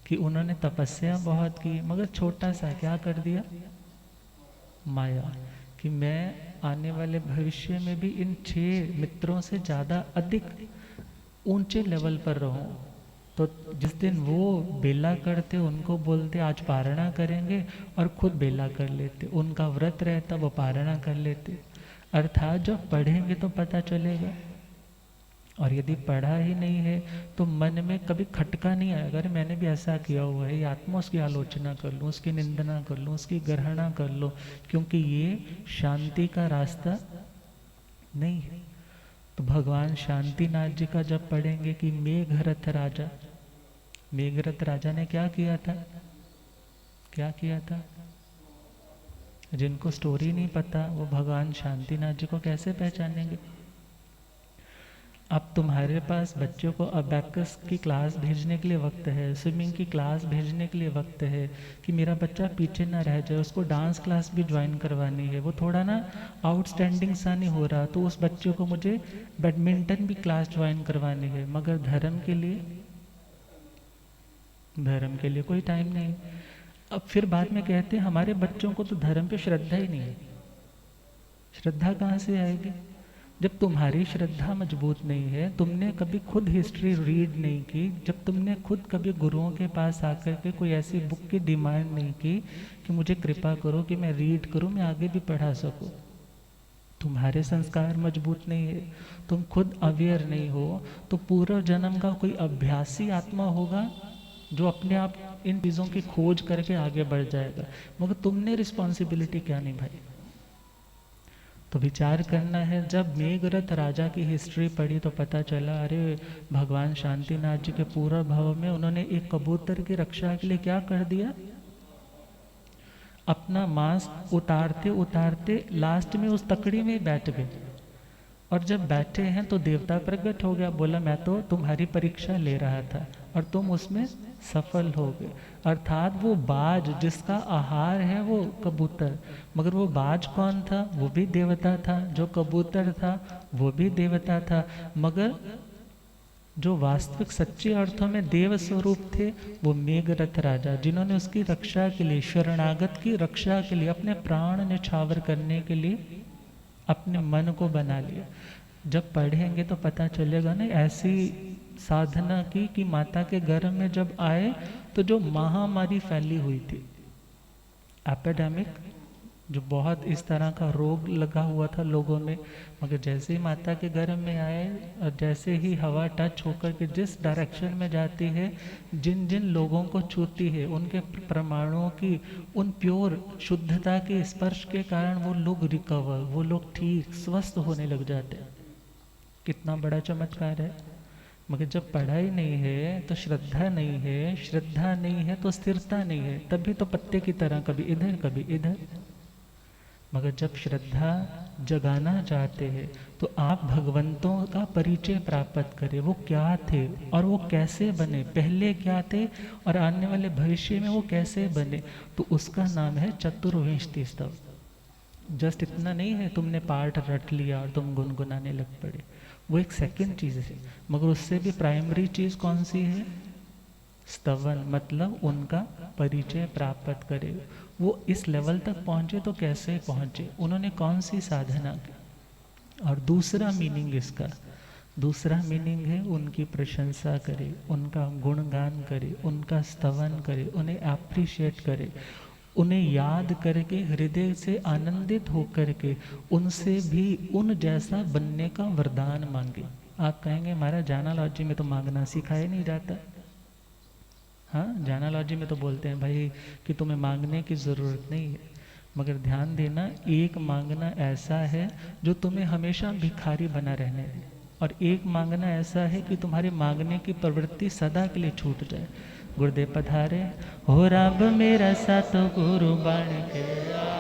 कि उन्होंने तपस्या बहुत की, मगर छोटा सा क्या कर दिया? माया। कि मैं आने वाले भविष्य में भी इन 6 मित्रों से ज़्यादा अधिक ऊंचे लेवल पर रहूं। तो जिस दिन वो बेला करते, उनको बोलते आज पारणा करेंगे, और खुद बेला कर लेते। उनका व्रत रहता, वो पारणा कर लेते। अर्थात जब पढ़ेंगे तो पता चलेगा। और यदि पढ़ा ही नहीं है तो मन में कभी खटका नहीं आएगा, अगर मैंने भी ऐसा किया हुआ है, या आत्मा उसकी आलोचना कर लूँ, उसकी निंदना कर लूँ, उसकी ग्रहणा कर लो, क्योंकि ये शांति का रास्ता नहीं है। तो भगवान शांतिनाथ जी का जब पढ़ेंगे कि मेघरथ राजा, मेघरथ राजा ने क्या किया था? क्या किया था? जिनको स्टोरी नहीं पता वो भगवान शांतिनाथ जी को कैसे पहचानेंगे? अब तुम्हारे पास बच्चों को अबैकस की क्लास भेजने के लिए वक्त है, स्विमिंग की क्लास भेजने के लिए वक्त है कि मेरा बच्चा पीछे ना रह जाए, उसको डांस क्लास भी ज्वाइन करवानी है, वो थोड़ा ना आउटस्टैंडिंग सा नहीं हो रहा, तो उस बच्चे को मुझे बैडमिंटन भी क्लास ज्वाइन करवानी है, मगर धर्म के लिए कोई टाइम नहीं। अब फिर बाद में कहते हैं हमारे बच्चों को तो धर्म पे श्रद्धा ही नहीं है। श्रद्धा कहाँ से आएगी जब तुम्हारी श्रद्धा मजबूत नहीं है? तुमने कभी खुद हिस्ट्री रीड नहीं की, जब तुमने खुद कभी गुरुओं के पास आकर के कोई ऐसी बुक की डिमांड नहीं की कि मुझे कृपा करो कि मैं रीड करूं, मैं आगे भी पढ़ा सकूं, तुम्हारे संस्कार मजबूत नहीं है, तुम खुद अवेयर नहीं हो, तो पूर्व जन्म का कोई अभ्यासी आत्मा होगा जो अपने आप इन चीज़ों की खोज करके आगे बढ़ जाएगा, मगर तुमने रिस्पॉन्सिबिलिटी क्या निभाई? तो विचार करना है। जब मेघरथ राजा की हिस्ट्री पढ़ी तो पता चला, अरे भगवान शांतिनाथ जी के पूरा भाव में उन्होंने एक कबूतर की रक्षा के लिए क्या कर दिया, अपना मांस उतारते उतारते लास्ट में उस तकड़ी में ही बैठ गए, और जब बैठे हैं तो देवता प्रकट हो गया, बोला मैं तो तुम्हारी परीक्षा ले रहा था और तुम उसमें सफल हो गए। अर्थात वो बाज जिसका आहार है वो कबूतर, मगर वो बाज कौन था? वो भी देवता था। जो कबूतर था वो भी देवता था, मगर जो वास्तविक सच्चे अर्थों में देव स्वरूप थे वो मेघरथ राजा, जिन्होंने उसकी रक्षा के लिए, शरणागत की रक्षा के लिए अपने प्राण न्यौछावर करने के लिए अपने मन को बना लिया। जब पढ़ेंगे तो पता चलेगा ना, ऐसी साधना की कि माता के गर्भ में जब आए तो जो महामारी फैली हुई थी, एपिडेमिक, जो बहुत इस तरह का रोग लगा हुआ था लोगों में, मगर जैसे ही माता के गर्भ में आए और जैसे ही हवा टच होकर के जिस डायरेक्शन में जाती है, जिन जिन लोगों को छूती है, उनके परमाणुओं की उन प्योर शुद्धता के स्पर्श के कारण वो लोग रिकवर, वो लोग ठीक स्वस्थ होने लग जाते हैं। कितना बड़ा चमत्कार है। मगर जब पढ़ाई नहीं है तो श्रद्धा नहीं है, श्रद्धा नहीं है तो स्थिरता नहीं है, तभी तो पत्ते की तरह कभी इधर कभी इधर। मगर जब श्रद्धा जगाना चाहते हैं तो आप भगवंतों का परिचय प्राप्त करें, वो क्या थे और वो कैसे बने, पहले क्या थे और आने वाले भविष्य में वो कैसे बने, तो उसका नाम है चतुर्विंशति स्तव। जस्ट इतना नहीं है तुमने पाठ रट लिया और तुम गुनगुनाने लग पड़े, वो एक सेकंड चीज़ है, मगर उससे भी प्राइमरी चीज़ कौन सी है? स्तवन, मतलब उनका परिचय प्राप्त करे। वो इस लेवल तक पहुँचे तो कैसे पहुँचे, उन्होंने कौन सी साधना की। और दूसरा मीनिंग इसका, दूसरा मीनिंग है उनकी प्रशंसा करे, उनका गुणगान करे, उनका स्तवन करे, उन्हें अप्रिशिएट करे, उन्हें याद करके हृदय से आनंदित होकर के उनसे भी उन जैसा बनने का वरदान मांगे। आप कहेंगे महाराज जानालॉजी में तो मांगना सिखाया नहीं जाता। हाँ, जानालॉजी में तो बोलते हैं भाई कि तुम्हें मांगने की ज़रूरत नहीं है, मगर ध्यान देना, एक मांगना ऐसा है जो तुम्हें हमेशा भिखारी बना रहने दे, और एक मांगना ऐसा है कि तुम्हारे मांगने की प्रवृत्ति सदा के लिए छूट जाए। गुरुदेव पधारे, हो रब मेरा सतगुरु बन के आया,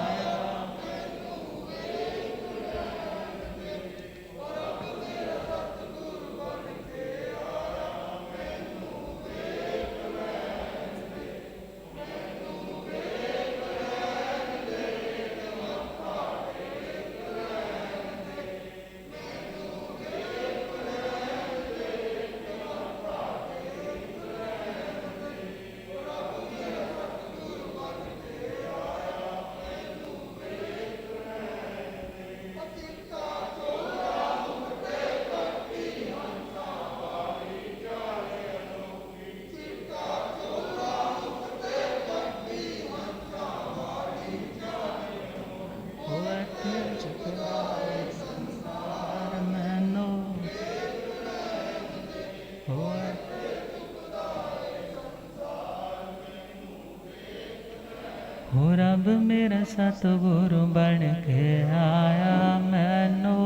हो रब मेरा सतगुरु बन के आया मैनू,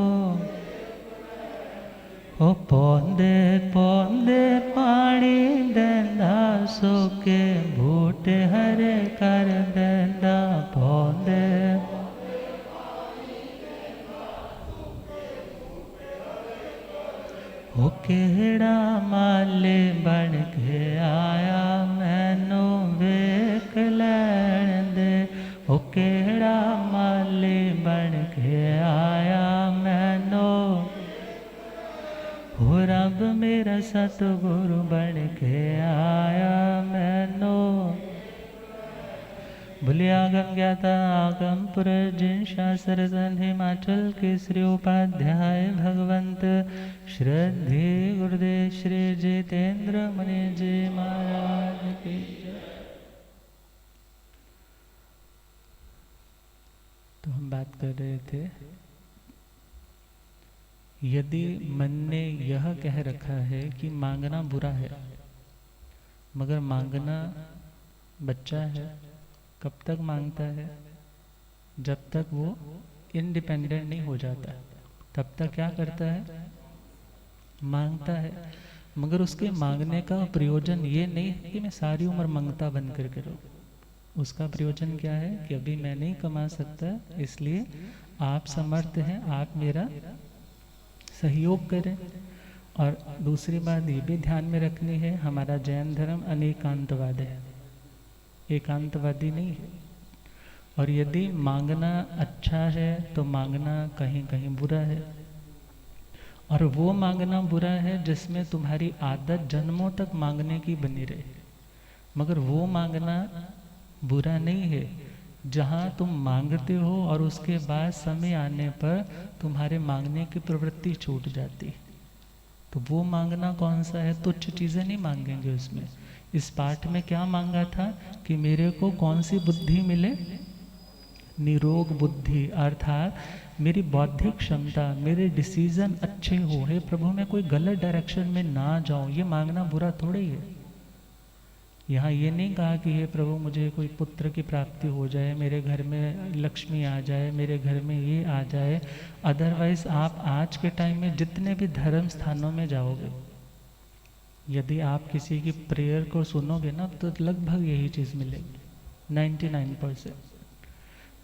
हो पौंदे पौंदे पानी देंदा, सूखे बूटे हरे कर देंदा, पौंदे हो केड़ा माले बन के आया मैनू वेख लैण दे, हो केड़ा माले बन के आया मैनू, हो रब मेरा सतगुरु बन के आया मैनू। बोले आगम ज्ञाता आगम पुर जिन शास्त्र संत हिमाचल केसरी उपाध्याय भगवंत श्रद्धे गुरुदेव श्री जितेंद्र मुनि जी महाराज की जय। तो हम बात कर रहे थे, यदि मन ने यह कह रखा है कि मांगना बुरा है, मगर मांगना बच्चा है, कब तक मांगता है? जब तक वो इंडिपेंडेंट नहीं हो जाता, तब तक क्या करता है? मांगता है। मगर उसके मांगने का प्रयोजन ये नहीं है कि मैं सारी उम्र मांगता बन करके रहूं। उसका प्रयोजन क्या है कि अभी मैं नहीं कमा सकता, इसलिए आप समर्थ हैं, आप मेरा सहयोग करें। और दूसरी बात ये भी ध्यान में रखनी है, हमारा जैन धर्म अनेकांतवाद है, एकांतवादी नहीं है। और यदि मांगना अच्छा है तो मांगना कहीं कहीं बुरा है, और वो मांगना बुरा है जिसमें तुम्हारी आदत जन्मों तक मांगने की बनी रहे। मगर वो मांगना बुरा नहीं है जहाँ तुम मांगते हो और उसके बाद समय आने पर तुम्हारे मांगने की प्रवृत्ति छूट जाती। तो वो मांगना कौन सा है? तुच्छ चीज़ें नहीं मांगेंगे उसमें। इस पाठ में क्या मांगा था कि मेरे को कौन सी बुद्धि मिले? निरोग बुद्धि, अर्थात मेरी बौद्धिक क्षमता, मेरे डिसीजन अच्छे हो। हे प्रभु, मैं कोई गलत डायरेक्शन में ना जाऊं, ये मांगना बुरा थोड़ी है। यहाँ ये नहीं कहा कि हे प्रभु मुझे कोई पुत्र की प्राप्ति हो जाए, मेरे घर में लक्ष्मी आ जाए, मेरे घर में ये आ जाए। अदरवाइज आप आज के टाइम में जितने भी धर्म स्थानों में जाओगे, यदि आप किसी की प्रेयर को सुनोगे ना, तो लगभग यही चीज़ मिलेगी, 99%।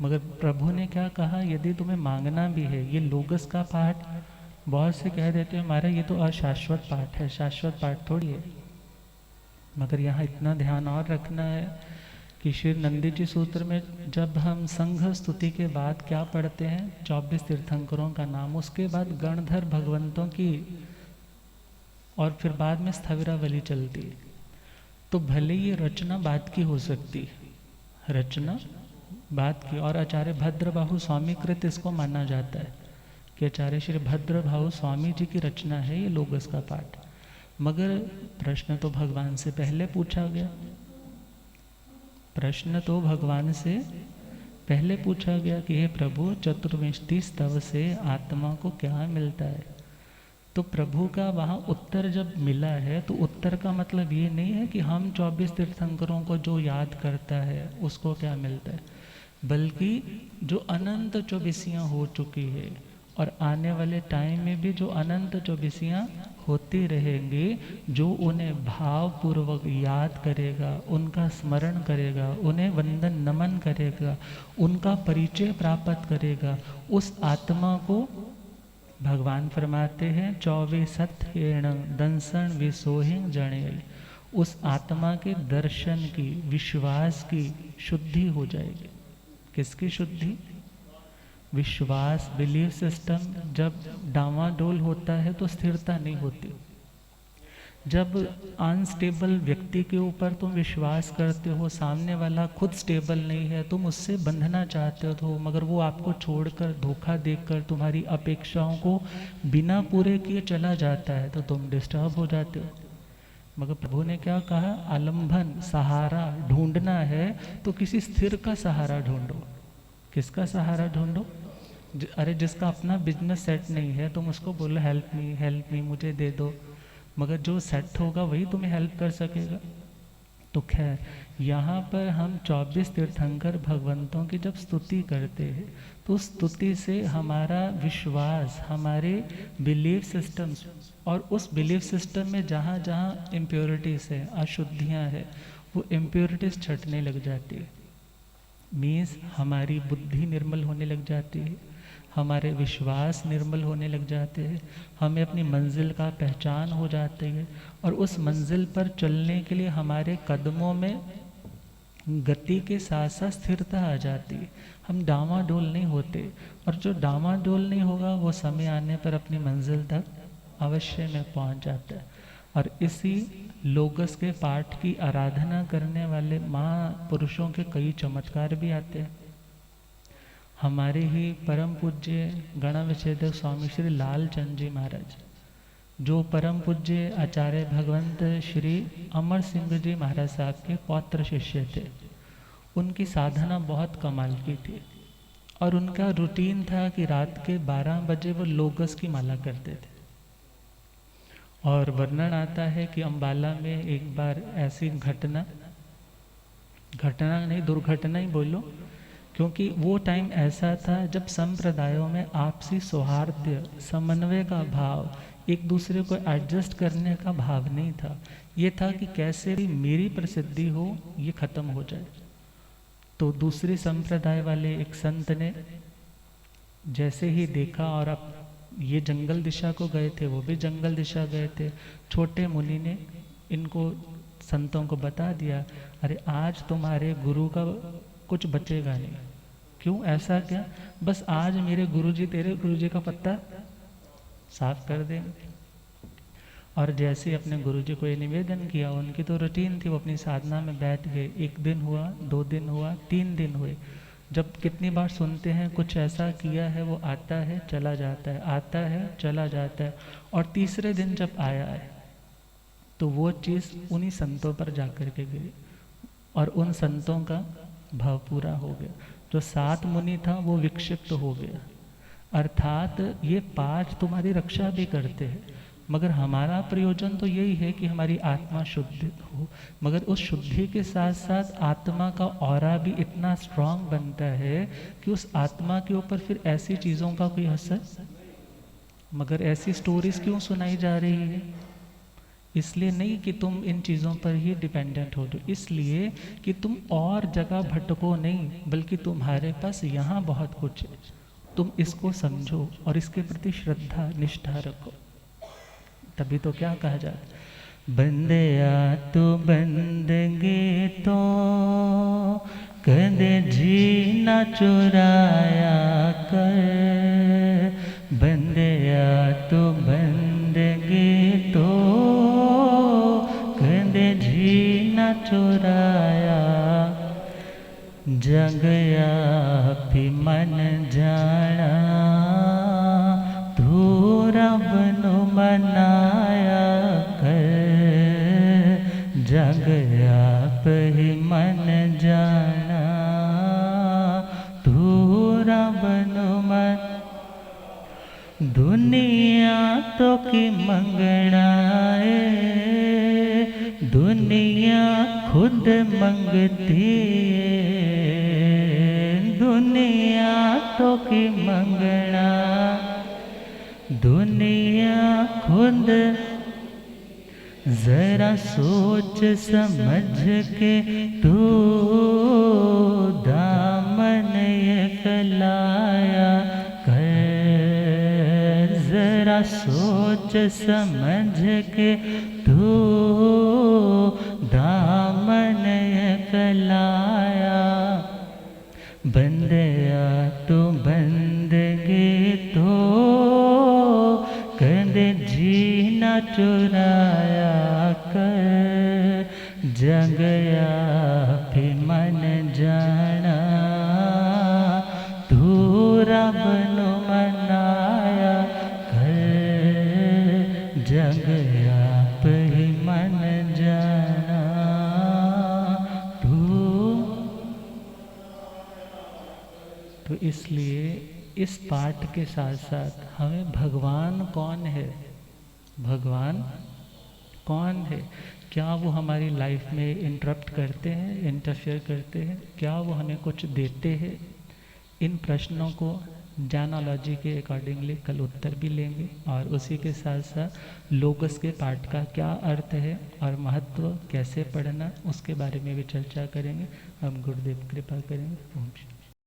मगर प्रभु ने क्या कहा? यदि तुम्हें मांगना भी है, ये लोगस का पाठ बहुत से कह देते हैं हमारा ये तो अशाश्वत पाठ है, शाश्वत पाठ थोड़ी है। मगर यहाँ इतना ध्यान और रखना है कि श्री नंदी जी सूत्र में जब हम संघ स्तुति के बाद क्या पढ़ते हैं? 24 तीर्थंकरों का नाम, उसके बाद गणधर भगवंतों की, और फिर बाद में स्थविरावली चलती है। तो भले ये रचना बात की हो सकती, रचना बात की, और आचार्य भद्रबाहु स्वामी कृत इसको माना जाता है कि आचार्य श्री भद्रबाहु स्वामी जी की रचना है ये लोगस का पाठ। मगर प्रश्न तो भगवान से पहले पूछा गया, प्रश्न तो भगवान से पहले पूछा गया कि हे प्रभु, चतुर्विंशति स्तव से आत्मा को क्या मिलता है? तो प्रभु का वहाँ उत्तर जब मिला है, तो उत्तर का मतलब ये नहीं है कि हम 24 तीर्थंकरों को जो याद करता है उसको क्या मिलता है, बल्कि जो अनंत चौबीसियाँ हो चुकी है और आने वाले टाइम में भी जो अनंत चौबीसियाँ होती रहेंगी, जो उन्हें भावपूर्वक याद करेगा, उनका स्मरण करेगा, उन्हें वंदन नमन करेगा, उनका परिचय प्राप्त करेगा, उस आत्मा को भगवान फरमाते हैं 24 सत्येण दंसन विसोहिं जणे, उस आत्मा के दर्शन की, विश्वास की शुद्धि हो जाएगी। किसकी शुद्धि? विश्वास, बिलीव सिस्टम जब डावाडोल होता है तो स्थिरता नहीं होती। जब अनस्टेबल व्यक्ति के ऊपर तुम विश्वास करते हो, सामने वाला खुद स्टेबल नहीं है, तुम उससे बंधना चाहते हो, मगर वो आपको छोड़कर, धोखा देकर तुम्हारी अपेक्षाओं को बिना पूरे किए चला जाता है, तो तुम डिस्टर्ब हो जाते हो। मगर प्रभु ने क्या कहा? आलंबन, सहारा ढूंढना है तो किसी स्थिर का सहारा ढूंढो। किसका सहारा ढूंढो? अरे जिसका अपना बिजनेस सेट नहीं है, तुम उसको बोलो हेल्प मी, मुझे दे दो, मगर जो सेट होगा वही तुम्हें हेल्प कर सकेगा। तो खैर, यहाँ पर हम 24 तीर्थंकर भगवंतों की जब स्तुति करते हैं, तो स्तुति से हमारा विश्वास, हमारे बिलीफ सिस्टम्स, और उस बिलीफ सिस्टम में जहाँ जहाँ इम्प्योरिटीज़ है, अशुद्धियाँ हैं, वो इम्प्योरिटीज़ छटने लग जाती है। मीन्स हमारी बुद्धि निर्मल होने लग जाती है, हमारे विश्वास निर्मल होने लग जाते हैं, हमें अपनी मंजिल का पहचान हो जाती है, और उस मंजिल पर चलने के लिए हमारे कदमों में गति के साथ साथ स्थिरता आ जाती है। हम डामाडोल नहीं होते, और जो डामाडोल नहीं होगा वो समय आने पर अपनी मंजिल तक अवश्य में पहुंच जाता है। और इसी लोगस के पाठ की आराधना करने वाले महापुरुषों के कई चमत्कार भी आते हैं। हमारे ही परम पूज्य गणविच्छेदक स्वामी श्री लालचंद जी महाराज, जो परम पूज्य आचार्य भगवंत श्री अमर सिंह जी महाराज साहब के पौत्र शिष्य थे, उनकी साधना बहुत कमाल की थी, और उनका रूटीन था कि रात के 12 बजे वो लोगस की माला करते थे। और वर्णन आता है कि अम्बाला में एक बार ऐसी घटना नहीं, दुर्घटना ही बोलो, क्योंकि वो टाइम ऐसा था जब संप्रदायों में आपसी सौहार्द, समन्वय का भाव, एक दूसरे को एडजस्ट करने का भाव नहीं था। ये था कि कैसे भी मेरी प्रसिद्धि हो, ये खत्म हो जाए। तो दूसरे संप्रदाय वाले एक संत ने जैसे ही देखा, और अब ये जंगल दिशा को गए थे, वो भी जंगल दिशा गए थे, छोटे मुनि ने इनको संतों को बता दिया, अरे आज तुम्हारे गुरु का कुछ बचेगा नहीं। क्यों, ऐसा क्या? बस आज मेरे गुरुजी तेरे गुरुजी का पत्ता साफ कर देंगे। और जैसे अपने गुरुजी को ये निवेदन किया, उनकी तो रूटीन थी, वो अपनी साधना में बैठ गए। 1 दिन हुआ, 2 दिन हुआ, 3 दिन हुए। जब कितनी बार सुनते हैं कुछ ऐसा किया है, वो आता है चला जाता है, आता है चला जाता है, और तीसरे दिन जब आया है तो वो चीज़ उन्हीं संतों पर जाकर के गिरी, और उन संतों का भाव पूरा हो गया। जो 7 मुनि था वो विक्षिप्त हो गया। अर्थात ये 5 तुम्हारी रक्षा भी करते हैं, मगर हमारा प्रयोजन तो यही है कि हमारी आत्मा शुद्ध हो, मगर उस शुद्धि के साथ साथ आत्मा का ऑरा भी इतना स्ट्रांग बनता है कि उस आत्मा के ऊपर फिर ऐसी चीज़ों का कोई असर। मगर ऐसी स्टोरीज क्यों सुनाई जा रही है? इसलिए नहीं कि तुम इन चीज़ों पर ही डिपेंडेंट हो, इसलिए कि तुम और जगह भटको नहीं, बल्कि तुम्हारे पास यहाँ बहुत कुछ है, तुम इसको समझो और इसके प्रति श्रद्धा निष्ठा रखो। तभी तो क्या कहा जाता, बंदया तो बंदगी तो कदे जी न चुराया कर, बंदया तो बंदगी तो कदे जी न चुराया, जगया भी मन जाना तू रब नु मनाया कर, जगया ही मन जाना तू रब नु मन। दुनिया तो की मंगना है, दुनिया खुद मंगती है, दुनिया तो की मंगना, दुनिया खुद। जरा सोच समझ के तू दामन ये फैलाया कर, जरा सोच समझ के तू दामन ये फैलाया, बंदया तू बंदगी तो कदे जी न चुराया कर, जगया भी मन जाना तू रब नु मनाया कर, जगया भी मन जाना तू। तो इसलिए इस पाठ के साथ साथ हमें भगवान कौन है, भगवान कौन है, क्या वो हमारी लाइफ में इंटरप्ट करते हैं, इंटरफेयर करते हैं, क्या वो हमें कुछ देते हैं, इन प्रश्नों को ज्ञानोलॉजी के अकॉर्डिंगली कल उत्तर भी लेंगे। और उसी के साथ साथ लोगस के पाठ का क्या अर्थ है और महत्व कैसे पढ़ना, उसके बारे में भी चर्चा करेंगे। हम गुरुदेव कृपा करेंगे। ओम